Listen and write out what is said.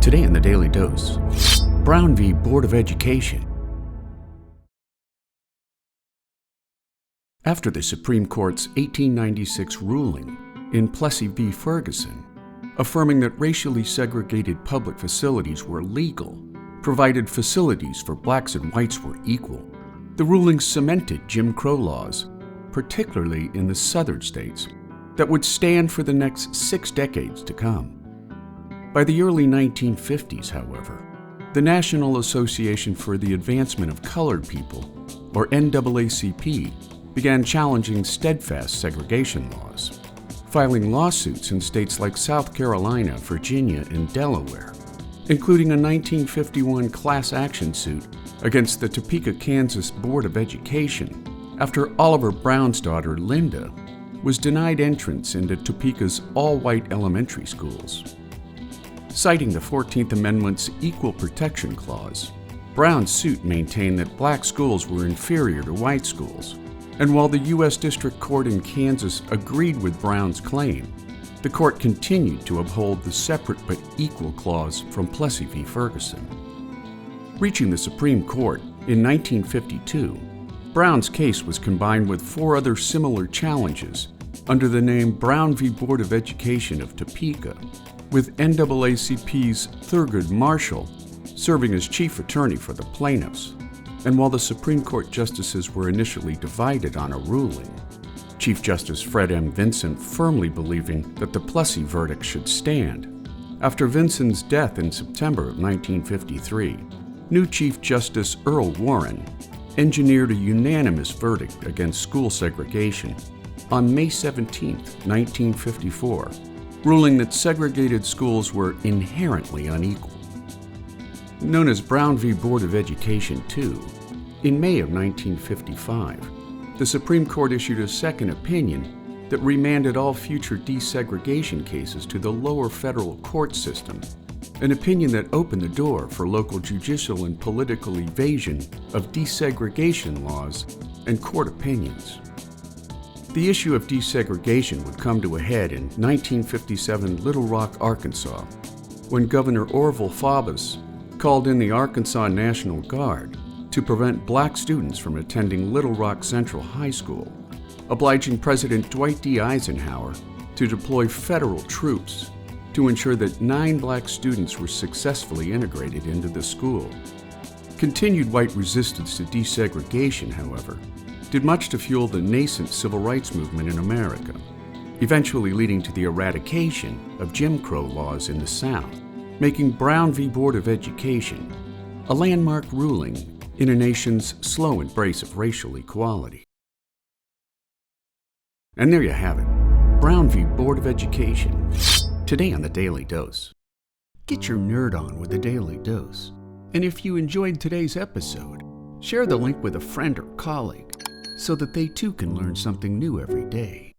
Today in the Daily Dose, Brown v. Board of Education. After the Supreme Court's 1896 ruling in Plessy v. Ferguson, affirming that racially segregated public facilities were legal, provided facilities for blacks and whites were equal, the ruling cemented Jim Crow laws, particularly in the southern states, that would stand for the next 6 decades to come. By the early 1950s, however, the National Association for the Advancement of Colored People, or NAACP, began challenging stedfast segregation laws, filing lawsuits in states like South Carolina, Virginia, and Delaware, including a 1951 class action suit against the Topeka, Kansas Board of Education after Oliver Brown's daughter, Linda, was denied entrance into Topeka's all-white elementary schools. Citing the 14th Amendment's Equal Protection Clause, Brown's suit maintained that black schools were inferior to white schools, and while the U.S. District Court in Kansas agreed with Brown's claim, the court continued to uphold the separate but equal clause from Plessy v. Ferguson. Reaching the Supreme Court in 1952, Brown's case was combined with 4 other similar challenges under the name Brown v. Board of Education of Topeka, with NAACP's Thurgood Marshall serving as chief attorney for the plaintiffs. And while the Supreme Court justices were initially divided on a ruling, Chief Justice Fred M. Vinson firmly believing that the Plessy verdict should stand. After Vinson's death in September of 1953, new Chief Justice Earl Warren engineered a unanimous verdict against school segregation on May 17, 1954, ruling that segregated schools were inherently unequal. Known as Brown v. Board of Education II, in May of 1955, the Supreme Court issued a second opinion that remanded all future desegregation cases to the lower federal court system, an opinion that opened the door for local judicial and political evasion of desegregation laws and court opinions. The issue of desegregation would come to a head in 1957 Little Rock, Arkansas, when Governor Orville Faubus called in the Arkansas National Guard to prevent black students from attending Little Rock Central High School, obliging President Dwight D. Eisenhower to deploy federal troops to ensure that 9 black students were successfully integrated into the school. Continued white resistance to desegregation, however, did much to fuel the nascent civil rights movement in America, eventually leading to the eradication of Jim Crow laws in the South, making Brown v. Board of Education a landmark ruling in a nation's slow embrace of racial equality. And there you have it, Brown v. Board of Education, today on the Daily Dose. Get your nerd on with the Daily Dose. And if you enjoyed today's episode, share the link with a friend or colleague so that they too can learn something new every day.